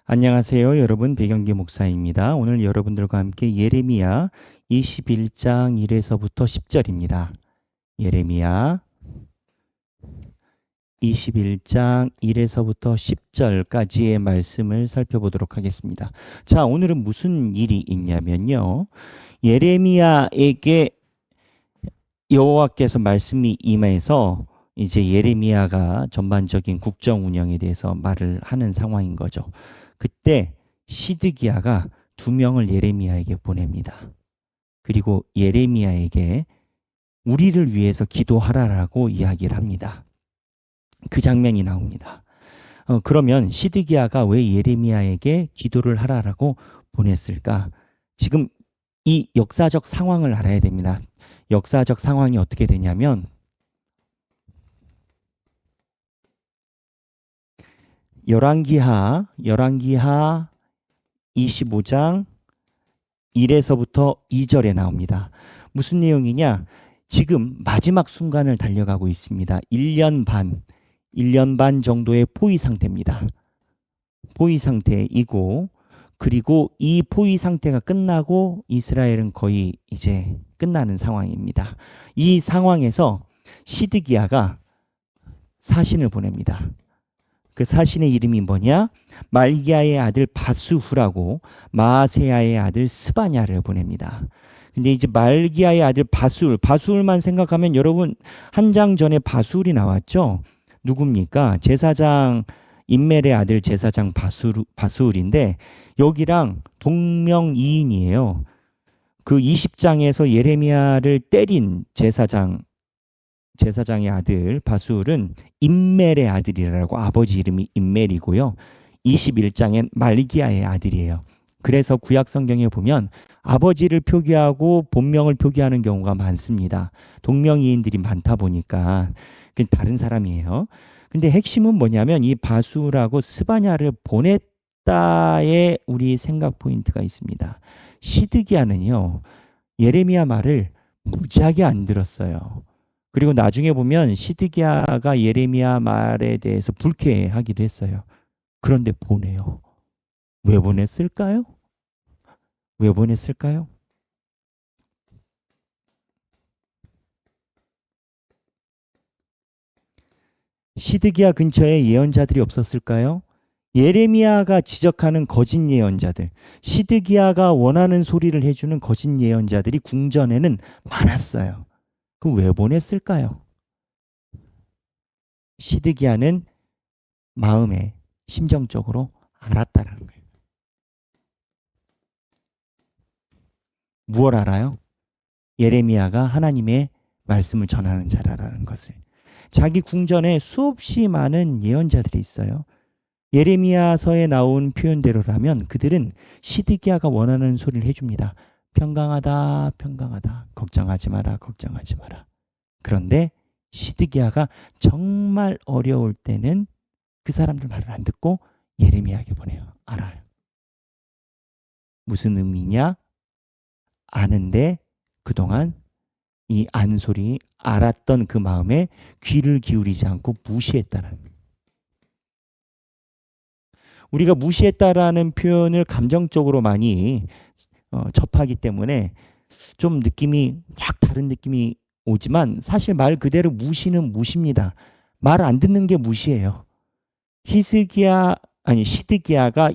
안녕하세요, 여러분. 배경기 목사입니다. 오늘 여러분들과 함께 예레미야 21장 1에서부터 10절입니다. 예레미야 21장 1에서부터 10절까지의 말씀을 살펴보도록 하겠습니다. 자, 오늘은 무슨 일이 있냐면요. 예레미야에게 여호와께서 말씀이 임해서 이제 예레미야가 전반적인 국정 운영에 대해서 말을 하는 상황인 거죠. 그때 시드기야가 2명을 예레미야에게 보냅니다. 그리고 예레미야에게 우리를 위해서 기도하라라고 이야기를 합니다. 그 장면이 나옵니다. 그러면 시드기야가 왜 예레미야에게 기도를 하라라고 보냈을까? 지금 이 역사적 상황을 알아야 됩니다. 역사적 상황이 어떻게 되냐면 열왕기하 25장 1에서부터 2절에 나옵니다. 무슨 내용이냐? 지금 마지막 순간을 달려가고 있습니다. 1년 반 정도의 포위 상태입니다. 포위 상태이고, 그리고 이 포위 상태가 끝나고 이스라엘은 거의 이제 끝나는 상황입니다. 이 상황에서 시드기야가 사신을 보냅니다. 그 사신의 이름이 뭐냐? 말기야의 아들 바수후라고 마아세야의 아들 스바냐를 보냅니다. 근데 이제 말기야의 아들 바수울만 생각하면 여러분 한 장 전에 바수울이 나왔죠? 누굽니까? 제사장 임멜의 아들 제사장 바수울인데 여기랑 동명이인이에요. 그 20장에서 예레미야를 때린 제사장의 아들 바수울은 임멜의 아들이라고, 아버지 이름이 임멜이고요. 21장엔 말기야의 아들이에요. 그래서 구약 성경에 보면 아버지를 표기하고 본명을 표기하는 경우가 많습니다. 동명이인들이 많다 보니까 다른 사람이에요. 근데 핵심은 뭐냐면 이 바수울하고 스바냐를 보냈다에 우리 생각 포인트가 있습니다. 시드기야는요, 예레미야 말을 무지하게 안 들었어요. 그리고 나중에 보면 시드기야가 예레미야 말에 대해서 불쾌해하기도 했어요. 그런데 보내요. 왜 보냈을까요? 왜 보냈을까요? 시드기야 근처에 예언자들이 없었을까요? 예레미야가 지적하는 거짓 예언자들, 시드기야가 원하는 소리를 해주는 거짓 예언자들이 궁전에는 많았어요. 그럼 왜 보냈을까요? 시드기야는 마음에 심정적으로 알았다라는 거예요. 무엇 알아요? 예레미야가 하나님의 말씀을 전하는 자라는 것을. 자기 궁전에 수없이 많은 예언자들이 있어요. 예레미야서에 나온 표현대로라면 그들은 시드기야가 원하는 소리를 해줍니다. 평강하다, 평강하다. 걱정하지 마라, 걱정하지 마라. 그런데 시드기야가 정말 어려울 때는 그 사람들 말을 안 듣고 예레미야에게 보내요. 알아요. 무슨 의미냐? 아는데 그동안 이 안소리 알았던 그 마음에 귀를 기울이지 않고 무시했다는 거예요. 우리가 무시했다라는 표현을 감정적으로 많이 접하기 때문에 좀 느낌이 확 다른 느낌이 오지만 사실 말 그대로 무시는 무시입니다. 말 안 듣는 게 무시예요. 시드기야가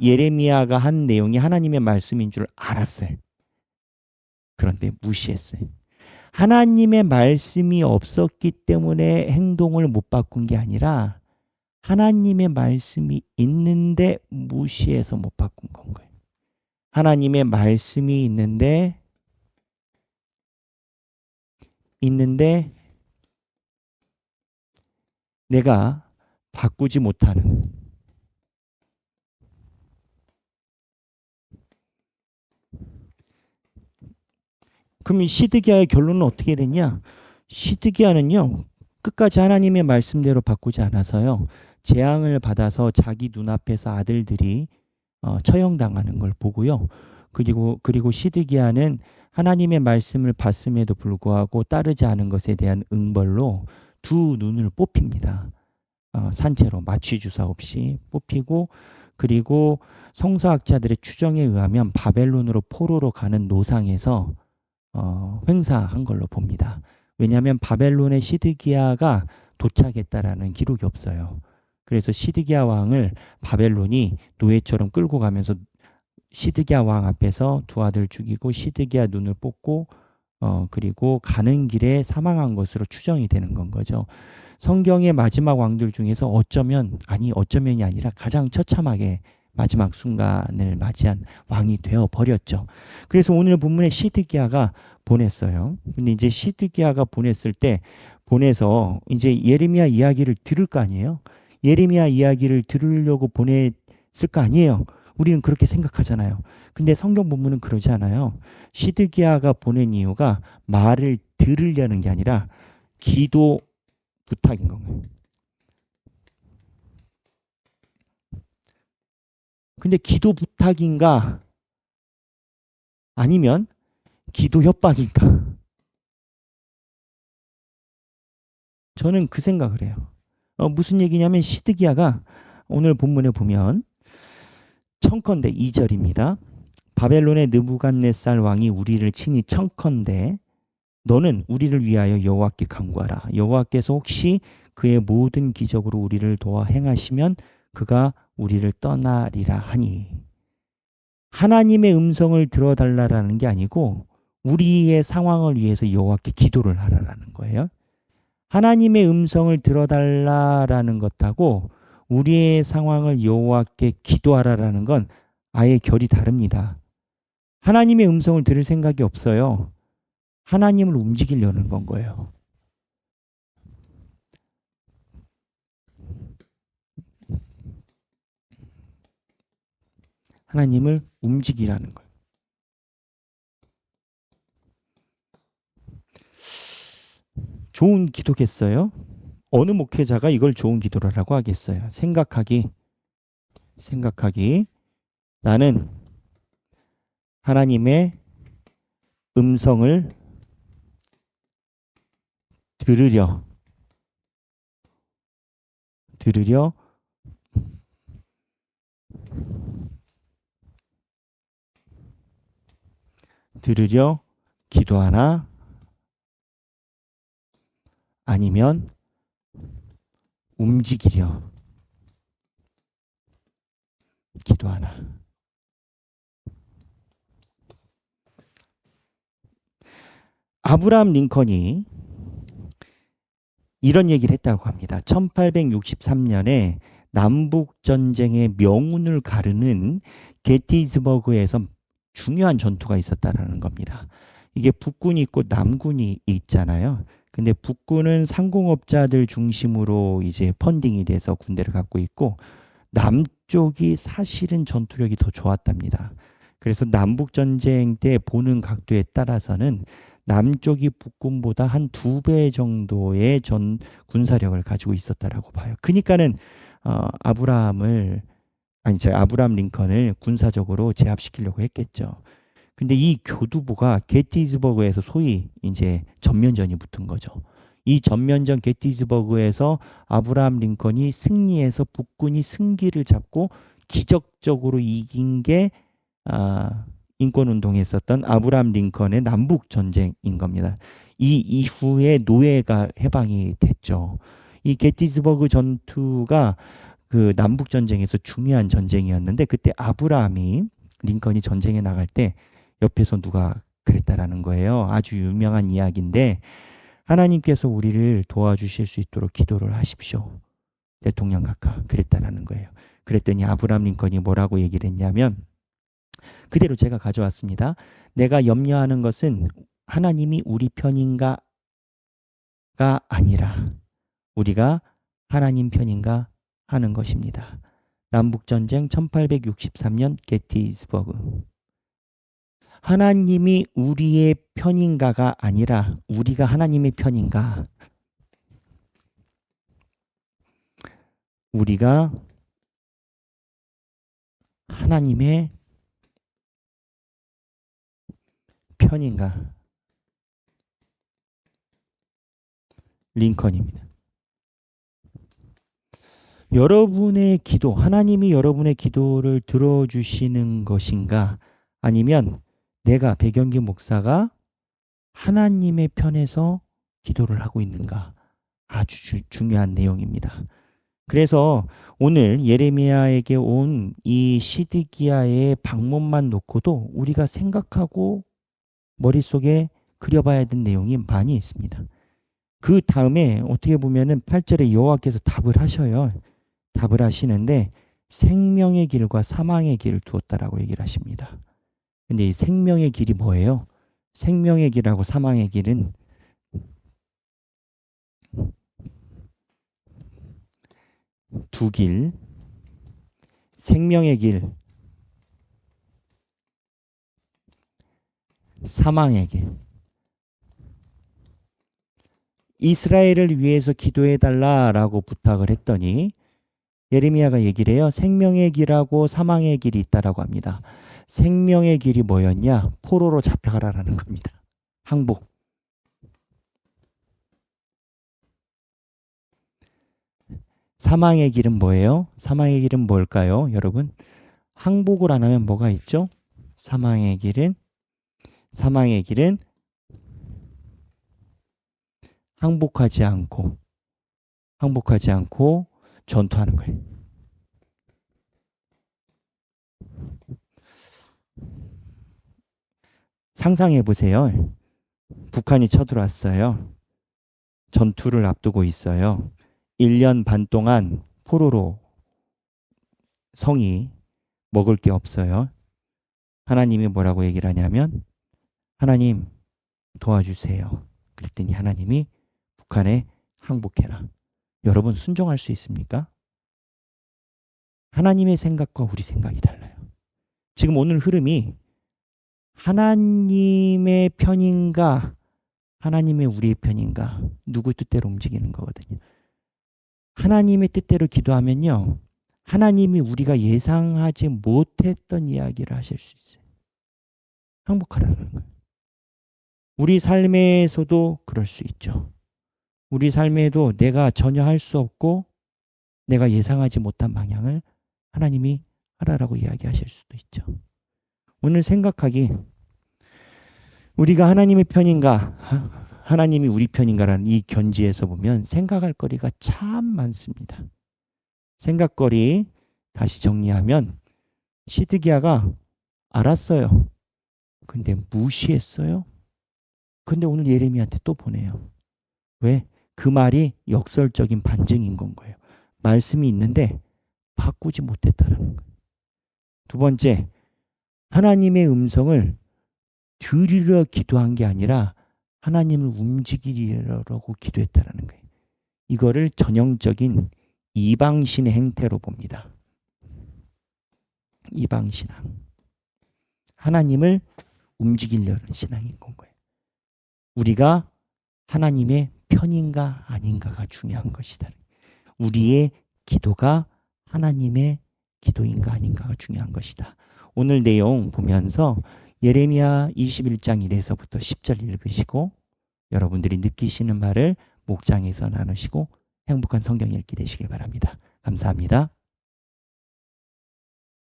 예레미야가 한 내용이 하나님의 말씀인 줄 알았어요. 그런데 무시했어요. 하나님의 말씀이 없었기 때문에 행동을 못 바꾼 게 아니라 하나님의 말씀이 있는데 무시해서 못 바꾼 건 거예요. 하나님의 말씀이 있는데 내가 바꾸지 못하는, 그럼 이 시드기야의 결론은 어떻게 됐냐? 시드기야는요, 끝까지 하나님의 말씀대로 바꾸지 않아서요, 재앙을 받아서 자기 눈앞에서 아들들이 처형당하는 걸 보고요. 그리고 시드기야는 하나님의 말씀을 봤음에도 불구하고 따르지 않은 것에 대한 응벌로 두 눈을 뽑힙니다. 산채로 마취 주사 없이 뽑히고, 그리고 성서학자들의 추정에 의하면 바벨론으로 포로로 가는 노상에서 횡사한 걸로 봅니다. 왜냐하면 바벨론의 시드기야가 도착했다라는 기록이 없어요. 그래서 시드기야 왕을 바벨론이 노예처럼 끌고 가면서 시드기야 왕 앞에서 두 아들 죽이고 시드기야 눈을 뽑고 그리고 가는 길에 사망한 것으로 추정이 되는 건 거죠. 성경의 마지막 왕들 중에서 어쩌면이 아니라 가장 처참하게 마지막 순간을 맞이한 왕이 되어 버렸죠. 그래서 오늘 본문에 시드기야가 보냈어요. 근데 이제 시드기야가 보내서 이제 예레미야 이야기를 들을 거 아니에요. 예레미야 이야기를 들으려고 보냈을 거 아니에요. 우리는 그렇게 생각하잖아요. 근데 성경 본문은 그러지 않아요. 시드기야가 보낸 이유가 말을 들으려는 게 아니라 기도 부탁인 건가요? 근데 기도 부탁인가? 아니면 기도 협박인가? 저는 그 생각을 해요. 무슨 얘기냐면 시드기야가 오늘 본문에 보면 청컨대 2절입니다. 바벨론의 느부갓네살 왕이 우리를 친히 청컨대 너는 우리를 위하여 여호와께 간구하라. 여호와께서 혹시 그의 모든 기적으로 우리를 도와 행하시면 그가 우리를 떠나리라 하니. 하나님의 음성을 들어달라라는 게 아니고 우리의 상황을 위해서 여호와께 기도를 하라라는 거예요. 하나님의 음성을 들어달라라는 것하고 우리의 상황을 여호와께 기도하라라는 건 아예 결이 다릅니다. 하나님의 음성을 들을 생각이 없어요. 하나님을 움직이려는 건 거예요. 하나님을 움직이라는 거예요. 좋은 기도겠어요? 어느 목회자가 이걸 좋은 기도라고 하겠어요? 생각하기. 나는 하나님의 음성을 들으려 기도하나 아니면 움직이려 기도하나. 아브라함 링컨이 이런 얘기를 했다고 합니다. 1863년에 남북전쟁의 명운을 가르는 게티스버그에서 중요한 전투가 있었다라는 겁니다. 이게 북군이 있고 남군이 있잖아요. 근데 북군은 상공업자들 중심으로 이제 펀딩이 돼서 군대를 갖고 있고 남쪽이 사실은 전투력이 더 좋았답니다. 그래서 남북전쟁 때 보는 각도에 따라서는 남쪽이 북군보다 한 2배 정도의 군사력을 가지고 있었다라고 봐요. 그러니까는 아브라함 링컨을 군사적으로 제압시키려고 했겠죠. 근데 이 교두보가 게티스버그에서 소위 이제 전면전이 붙은 거죠. 이 전면전 게티스버그에서 아브라함 링컨이 승리해서 북군이 승기를 잡고 기적적으로 이긴 게 인권운동에 있었던 아브라함 링컨의 남북전쟁인 겁니다. 이 이후에 노예가 해방이 됐죠. 이 게티스버그 전투가 그 남북전쟁에서 중요한 전쟁이었는데 그때 링컨이 전쟁에 나갈 때 옆에서 누가 그랬다라는 거예요. 아주 유명한 이야기인데 하나님께서 우리를 도와주실 수 있도록 기도를 하십시오. 대통령 각하 그랬다라는 거예요. 그랬더니 아브라함 링컨이 뭐라고 얘기를 했냐면 그대로 제가 가져왔습니다. 내가 염려하는 것은 하나님이 우리 편인가가 아니라 우리가 하나님 편인가 하는 것입니다. 남북전쟁 1863년 게티스버그. 하나님이 우리의 편인가가 아니라 우리가 하나님의 편인가. 우리가 하나님의 편인가. 링컨입니다. 여러분의 기도, 하나님이 여러분의 기도를 들어주시는 것인가? 아니면 내가 백영기 목사가 하나님의 편에서 기도를 하고 있는가? 아주 중요한 내용입니다. 그래서 오늘 예레미야에게 온 이 시드기야의 방문만 놓고도 우리가 생각하고 머릿속에 그려봐야 될 내용이 많이 있습니다. 그 다음에 어떻게 보면은 8절에 여호와께서 답을 하셔요. 답을 하시는데 생명의 길과 사망의 길을 두었다라고 얘기를 하십니다. 근데 이 생명의 길이 뭐예요? 생명의 길하고 사망의 길은 두 길, 생명의 길, 사망의 길. 이스라엘을 위해서 기도해달라라고 부탁을 했더니 예레미야가 얘기를 해요. 생명의 길하고 사망의 길이 있다라고 합니다. 생명의 길이 뭐였냐? 포로로 잡혀가라라는 겁니다. 항복. 사망의 길은 뭐예요? 사망의 길은 뭘까요? 여러분, 항복을 안 하면 뭐가 있죠? 사망의 길은 항복하지 않고 전투하는 거예요. 상상해 보세요. 북한이 쳐들어왔어요. 전투를 앞두고 있어요. 1년 반 동안 포로로 성이 먹을 게 없어요. 하나님이 뭐라고 얘기를 하냐면 하나님 도와주세요. 그랬더니 하나님이 북한에 항복해라. 여러분 순종할 수 있습니까? 하나님의 생각과 우리 생각이 달라요. 지금 오늘 흐름이 하나님의 편인가 하나님의 우리의 편인가 누구 뜻대로 움직이는 거거든요. 하나님의 뜻대로 기도하면요. 하나님이 우리가 예상하지 못했던 이야기를 하실 수 있어요. 항복하라는 거예요. 우리 삶에서도 그럴 수 있죠. 우리 삶에도 내가 전혀 할 수 없고 내가 예상하지 못한 방향을 하나님이 하라라고 이야기하실 수도 있죠. 오늘 생각하기 우리가 하나님의 편인가 하나님이 우리 편인가라는 이 견지에서 보면 생각할 거리가 참 많습니다. 생각거리 다시 정리하면 시드기야가 알았어요. 근데 무시했어요. 근데 오늘 예레미야한테 또 보내요. 왜? 그 말이 역설적인 반증인 건 거예요. 말씀이 있는데 바꾸지 못했다라는 거예요. 두 번째, 하나님의 음성을 들으려 기도한 게 아니라 하나님을 움직이려고 기도했다라는 거예요. 이거를 전형적인 이방신의 행태로 봅니다. 이방신앙. 하나님을 움직이려는 신앙인 건 거예요. 우리가 하나님의 편인가 아닌가가 중요한 것이다. 우리의 기도가 하나님의 기도인가 아닌가가 중요한 것이다. 오늘 내용 보면서 예레미야 21장 1에서부터 10절 읽으시고 여러분들이 느끼시는 말을 목장에서 나누시고 행복한 성경 읽기 되시길 바랍니다. 감사합니다.